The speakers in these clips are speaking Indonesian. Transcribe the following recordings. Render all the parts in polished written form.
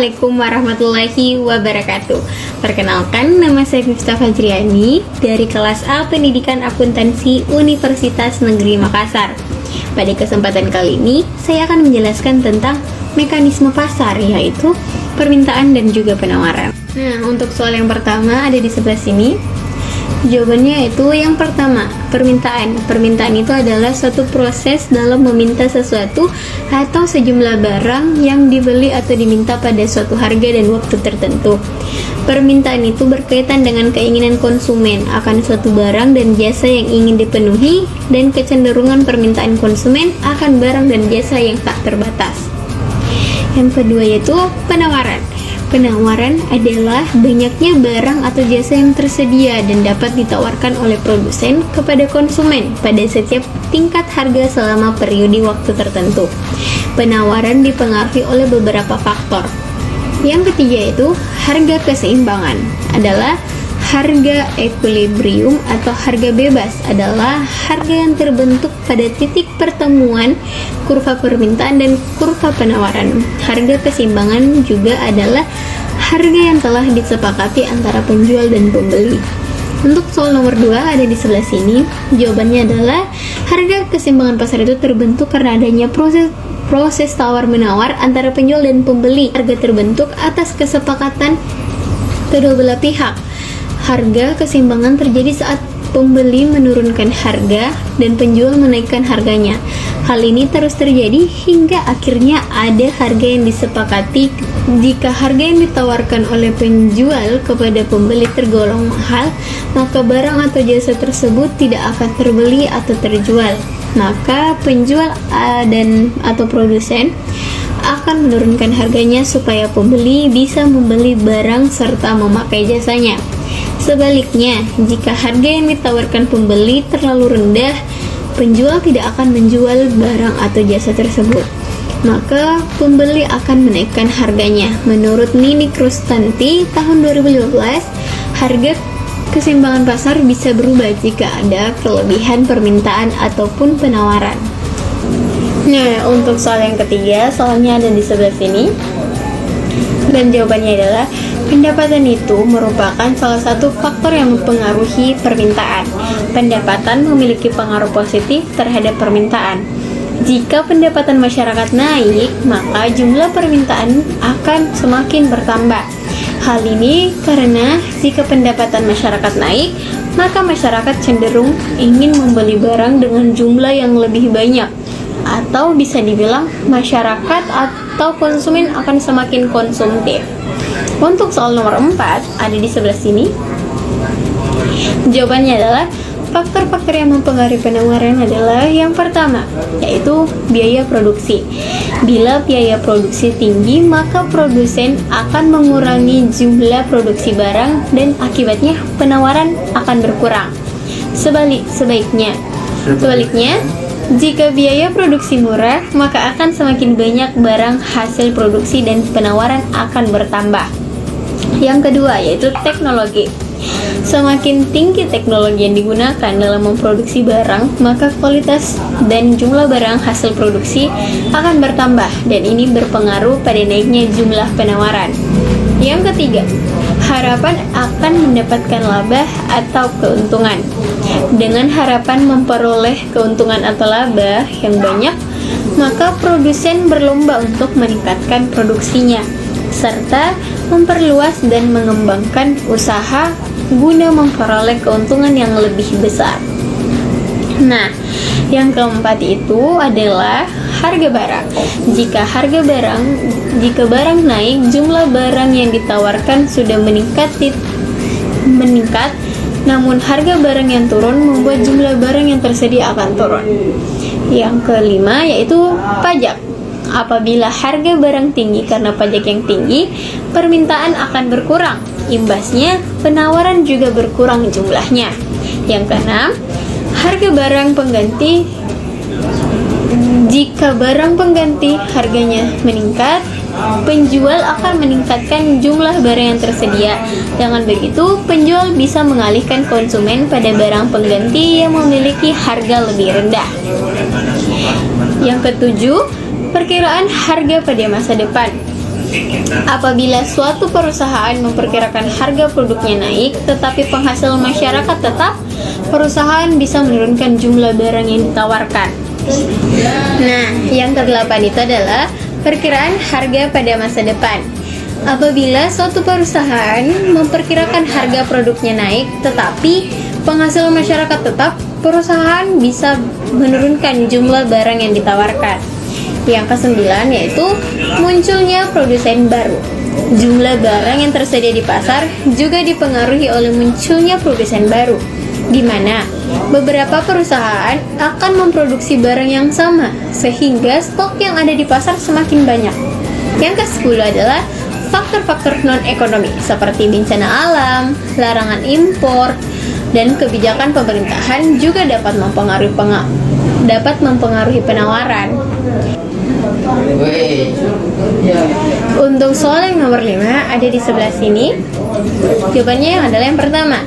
Assalamualaikum warahmatullahi wabarakatuh. Perkenalkan, nama saya Miftah Fajriani dari kelas A Pendidikan Akuntansi Universitas Negeri Makassar. Pada kesempatan kali ini, saya akan menjelaskan tentang mekanisme pasar, yaitu permintaan dan juga penawaran. Nah, untuk soal yang pertama ada di sebelah sini. Jawabannya itu yang pertama, permintaan. Permintaan itu adalah suatu proses dalam meminta sesuatu atau sejumlah barang yang dibeli atau diminta pada suatu harga dan waktu tertentu. Permintaan itu berkaitan dengan keinginan konsumen akan suatu barang dan jasa yang ingin dipenuhi dan kecenderungan permintaan konsumen akan barang dan jasa yang tak terbatas. Yang kedua yaitu penawaran. Penawaran adalah banyaknya barang atau jasa yang tersedia dan dapat ditawarkan oleh produsen kepada konsumen pada setiap tingkat harga selama periode waktu tertentu. Penawaran dipengaruhi oleh beberapa faktor. Yang ketiga yaitu harga keseimbangan adalah harga equilibrium atau harga bebas adalah harga yang terbentuk pada titik pertemuan kurva permintaan dan kurva penawaran. Harga keseimbangan juga adalah harga yang telah disepakati antara penjual dan pembeli. Untuk soal nomor 2 ada di sebelah sini. Jawabannya adalah harga keseimbangan pasar itu terbentuk karena adanya proses tawar-menawar antara penjual dan pembeli. Harga terbentuk atas kesepakatan kedua belah pihak. Harga keseimbangan terjadi saat pembeli menurunkan harga dan penjual menaikkan harganya. Hal ini terus terjadi hingga akhirnya ada harga yang disepakati. Jika harga yang ditawarkan oleh penjual kepada pembeli tergolong mahal, maka barang atau jasa tersebut tidak akan terbeli atau terjual. Maka penjual atau produsen akan menurunkan harganya supaya pembeli bisa membeli barang serta memakai jasanya. Sebaliknya, jika harga yang ditawarkan pembeli terlalu rendah, penjual tidak akan menjual barang atau jasa tersebut, maka pembeli akan menaikkan harganya. Menurut Nini Krustanti tahun 2015, harga keseimbangan pasar bisa berubah jika ada kelebihan permintaan ataupun penawaran. Nah, untuk soal yang ketiga, soalnya ada di sebelah sini. Dan jawabannya adalah pendapatan itu merupakan salah satu faktor yang mempengaruhi permintaan. Pendapatan memiliki pengaruh positif terhadap permintaan. Jika pendapatan masyarakat naik, maka jumlah permintaan akan semakin bertambah. Hal ini karena jika pendapatan masyarakat naik, maka masyarakat cenderung ingin membeli barang dengan jumlah yang lebih banyak. Atau bisa dibilang masyarakat atau konsumen akan semakin konsumtif. Untuk soal nomor 4 ada di sebelah sini. Jawabannya adalah faktor-faktor yang mempengaruhi penawaran adalah yang pertama, yaitu biaya produksi. Bila biaya produksi tinggi, maka produsen akan mengurangi jumlah produksi barang dan akibatnya penawaran akan berkurang. Sebaliknya, jika biaya produksi murah, maka akan semakin banyak barang hasil produksi dan penawaran akan bertambah. Yang kedua yaitu teknologi. Semakin tinggi teknologi yang digunakan dalam memproduksi barang, maka kualitas dan jumlah barang hasil produksi akan bertambah dan ini berpengaruh pada naiknya jumlah penawaran. Yang ketiga, harapan akan mendapatkan laba atau keuntungan. Dengan harapan memperoleh keuntungan atau laba yang banyak, maka produsen berlomba untuk meningkatkan produksinya serta memperluas dan mengembangkan usaha guna memperoleh keuntungan yang lebih besar. Nah, yang keempat itu adalah harga barang. Jika barang naik, jumlah barang yang ditawarkan sudah meningkat, namun harga barang yang turun membuat jumlah barang yang tersedia akan turun. Yang kelima yaitu pajak. Apabila harga barang tinggi karena pajak yang tinggi, permintaan akan berkurang. Imbasnya, penawaran juga berkurang jumlahnya. Yang keenam, harga barang pengganti. Jika barang pengganti harganya meningkat, penjual akan meningkatkan jumlah barang yang tersedia. Dengan begitu, penjual bisa mengalihkan konsumen pada barang pengganti yang memiliki harga lebih rendah. Yang ketujuh, perkiraan harga pada masa depan. Apabila suatu perusahaan memperkirakan harga produknya naik, tetapi penghasilan masyarakat tetap, perusahaan bisa menurunkan jumlah barang yang ditawarkan. Nah, yang ke-8 itu adalah perkiraan harga pada masa depan. Apabila suatu perusahaan memperkirakan harga produknya naik, tetapi penghasilan masyarakat tetap, perusahaan bisa menurunkan jumlah barang yang ditawarkan. Yang ke-9 yaitu munculnya produsen baru. Jumlah barang yang tersedia di pasar juga dipengaruhi oleh munculnya produsen baru, di mana beberapa perusahaan akan memproduksi barang yang sama sehingga stok yang ada di pasar semakin banyak. Yang ke-10 adalah faktor-faktor non-ekonomi seperti bencana alam, larangan impor, dan kebijakan pemerintahan juga dapat mempengaruhi penawaran. Untuk soal yang nomor 5 ada di sebelah sini. Jawabannya yang adalah yang pertama.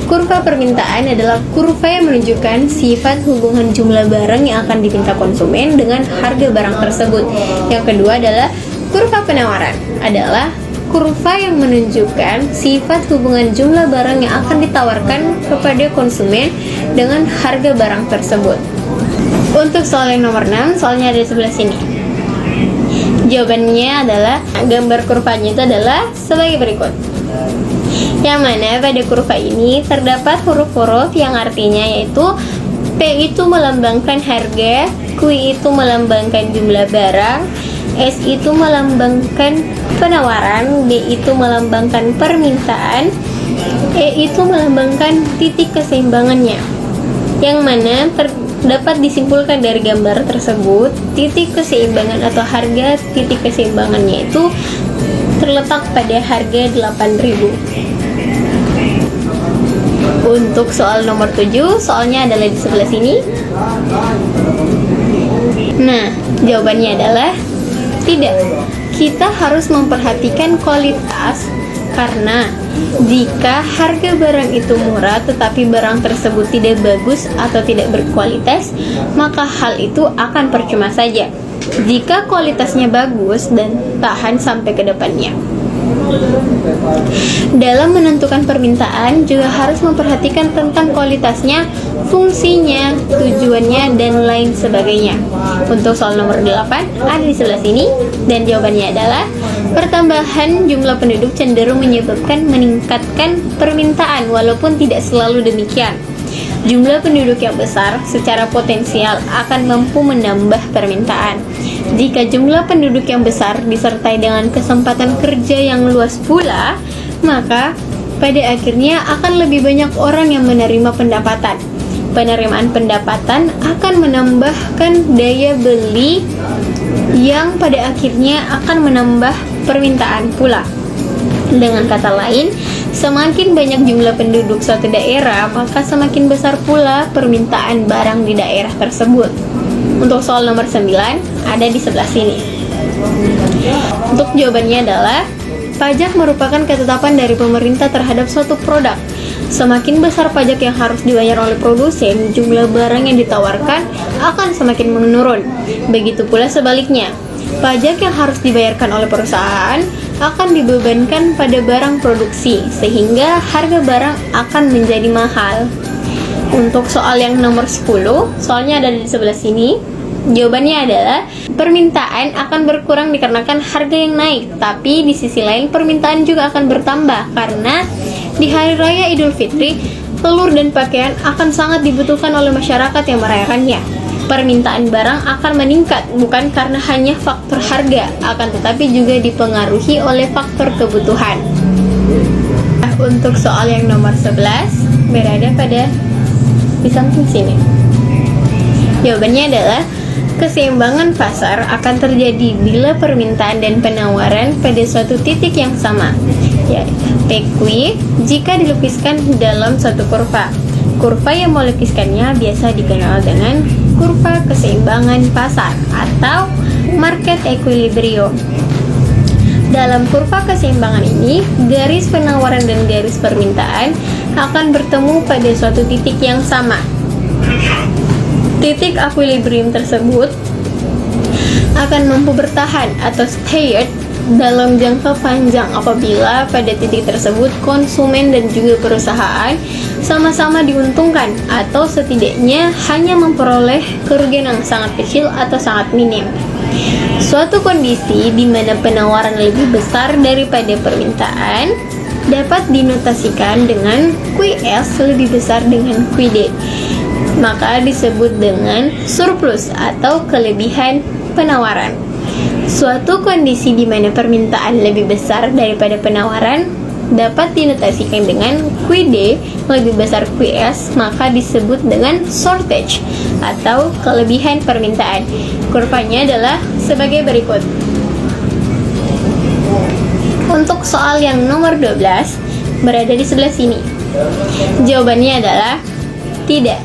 Kurva permintaan adalah kurva yang menunjukkan sifat hubungan jumlah barang yang akan diminta konsumen dengan harga barang tersebut. Yang kedua adalah kurva penawaran adalah kurva yang menunjukkan sifat hubungan jumlah barang yang akan ditawarkan kepada konsumen dengan harga barang tersebut. Untuk soal yang nomor 6, soalnya ada di sebelah sini. Jawabannya adalah gambar kurvanya itu adalah sebagai berikut. Yang mana pada kurva ini terdapat huruf-huruf yang artinya yaitu P itu melambangkan harga, Q itu melambangkan jumlah barang, S itu melambangkan penawaran, D itu melambangkan permintaan, E itu melambangkan titik keseimbangannya. Yang mana dapat disimpulkan dari gambar tersebut, titik keseimbangan atau harga titik keseimbangannya itu terletak pada harga 8.000. Untuk soal nomor 7, soalnya adalah di sebelah sini. Nah, jawabannya adalah tidak. Kita harus memperhatikan kualitas, karena jika harga barang itu murah tetapi barang tersebut tidak bagus atau tidak berkualitas, maka hal itu akan percuma saja jika kualitasnya bagus dan tahan sampai ke depannya. Dalam menentukan permintaan juga harus memperhatikan tentang kualitasnya, fungsinya, tujuannya, dan lain sebagainya. Untuk soal nomor 8 ada di sebelah sini, dan jawabannya adalah pertambahan jumlah penduduk cenderung menyebabkan meningkatkan permintaan, walaupun tidak selalu demikian. Jumlah penduduk yang besar secara potensial akan mampu menambah permintaan. Jika jumlah penduduk yang besar disertai dengan kesempatan kerja yang luas pula, maka pada akhirnya akan lebih banyak orang yang menerima pendapatan. Penerimaan pendapatan akan menambahkan daya beli yang pada akhirnya akan menambah permintaan pula. Dengan kata lain, semakin banyak jumlah penduduk suatu daerah, maka semakin besar pula permintaan barang di daerah tersebut. Untuk soal nomor 9 ada di sebelah sini. Untuk jawabannya adalah pajak merupakan ketetapan dari pemerintah terhadap suatu produk. Semakin besar pajak yang harus dibayar oleh produsen, jumlah barang yang ditawarkan akan semakin menurun. Begitu pula sebaliknya, pajak yang harus dibayarkan oleh perusahaan akan dibebankan pada barang produksi, sehingga harga barang akan menjadi mahal. Untuk soal yang nomor 10, soalnya ada di sebelah sini. Jawabannya adalah permintaan akan berkurang dikarenakan harga yang naik, tapi di sisi lain permintaan juga akan bertambah karena di hari raya Idul Fitri, telur dan pakaian akan sangat dibutuhkan oleh masyarakat yang merayakannya. Permintaan barang akan meningkat bukan karena hanya faktor harga, akan tetapi juga dipengaruhi oleh faktor kebutuhan. Untuk soal yang nomor 11 berada pada di samping sini. Jawabannya adalah keseimbangan pasar akan terjadi bila permintaan dan penawaran pada suatu titik yang sama, ya, PQ, jika dilukiskan dalam suatu kurva. Kurva yang melukiskannya biasa dikenal dengan kurva keseimbangan pasar atau market equilibrium. Dalam kurva keseimbangan ini, garis penawaran dan garis permintaan akan bertemu pada suatu titik yang sama. Titik equilibrium tersebut akan mampu bertahan atau stayed dalam jangka panjang apabila pada titik tersebut konsumen dan juga perusahaan sama-sama diuntungkan atau setidaknya hanya memperoleh kerugian yang sangat kecil atau sangat minim. Suatu kondisi di mana penawaran lebih besar daripada permintaan dapat dinotasikan dengan QS lebih besar dengan QD, maka disebut dengan surplus atau kelebihan penawaran. Suatu kondisi di mana permintaan lebih besar daripada penawaran dapat dinotasikan dengan QD lebih besar QS, maka disebut dengan shortage atau kelebihan permintaan. Kurvanya adalah sebagai berikut. Untuk soal yang nomor 12 berada di sebelah sini. Jawabannya adalah tidak.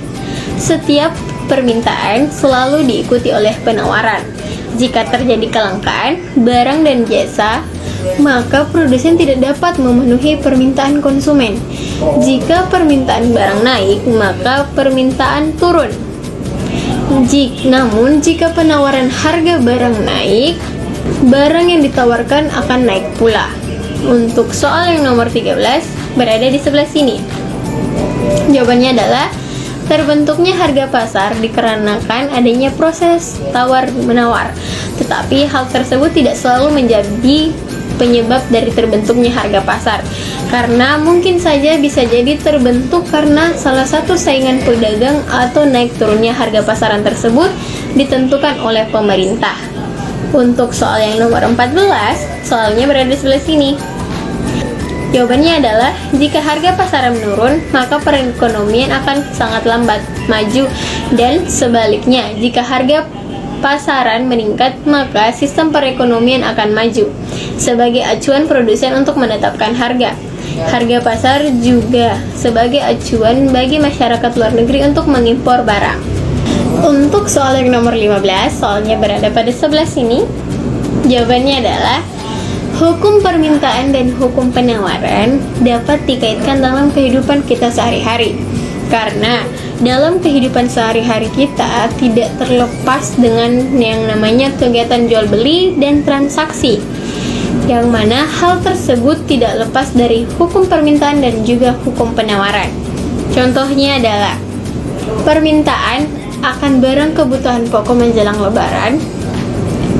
Setiap permintaan selalu diikuti oleh penawaran. Jika terjadi kelangkaan barang dan jasa, maka produsen tidak dapat memenuhi permintaan konsumen. Jika permintaan barang naik, maka permintaan turun. Namun, jika penawaran harga barang naik, barang yang ditawarkan akan naik pula. Untuk soal yang nomor 13 berada di sebelah sini. Jawabannya adalah terbentuknya harga pasar dikarenakan adanya proses tawar-menawar. Tetapi hal tersebut tidak selalu menjadi penyebab dari terbentuknya harga pasar, karena mungkin saja bisa jadi terbentuk karena salah satu saingan pedagang atau naik turunnya harga pasaran tersebut ditentukan oleh pemerintah. Untuk soal yang nomor 14, soalnya berada di sebelah sini. Jawabannya adalah jika harga pasaran menurun, maka perekonomian akan sangat lambat maju, dan sebaliknya jika harga pasaran meningkat, maka sistem perekonomian akan maju. Sebagai acuan produsen untuk menetapkan harga pasar juga sebagai acuan bagi masyarakat luar negeri untuk mengimpor barang. Untuk soal yang nomor 15, soalnya berada pada sebelah sini. Jawabannya adalah hukum permintaan dan hukum penawaran dapat dikaitkan dalam kehidupan kita sehari-hari. Karena dalam kehidupan sehari-hari kita tidak terlepas dengan yang namanya kegiatan jual beli dan transaksi, yang mana hal tersebut tidak lepas dari hukum permintaan dan juga hukum penawaran. Contohnya adalah permintaan akan barang kebutuhan pokok menjelang lebaran.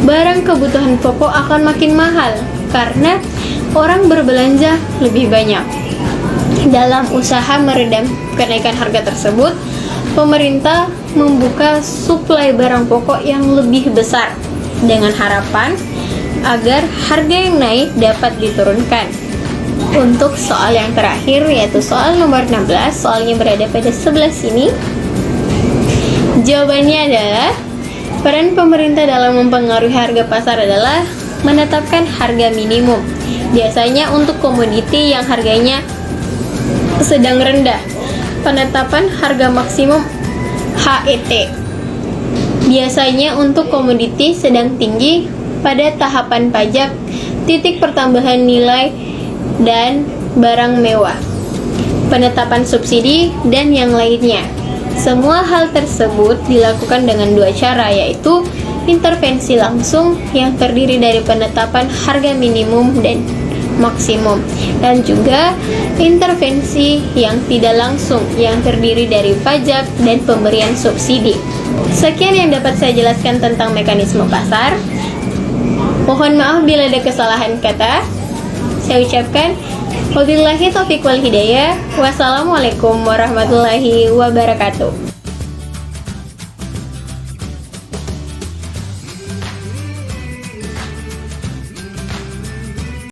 Barang kebutuhan pokok akan makin mahal karena orang berbelanja lebih banyak. Dalam usaha meredam kenaikan harga tersebut, pemerintah membuka suplai barang pokok yang lebih besar dengan harapan agar harga yang naik dapat diturunkan. Untuk soal yang terakhir, yaitu soal nomor 16, soalnya berada pada sebelah sini. Jawabannya adalah peran pemerintah dalam mempengaruhi harga pasar adalah menetapkan harga minimum, biasanya untuk komoditi yang harganya sedang rendah. Penetapan harga maksimum HET, biasanya untuk komoditi sedang tinggi pada tahapan pajak, titik pertambahan nilai, dan barang mewah. Penetapan subsidi dan yang lainnya. Semua hal tersebut dilakukan dengan dua cara, yaitu intervensi langsung yang terdiri dari penetapan harga minimum dan maksimum, dan juga intervensi yang tidak langsung yang terdiri dari pajak dan pemberian subsidi. Sekian yang dapat saya jelaskan tentang mekanisme pasar. Mohon maaf bila ada kesalahan kata. Saya ucapkan wabillahi taufiq wal hidayah. Wassalamualaikum warahmatullahi wabarakatuh.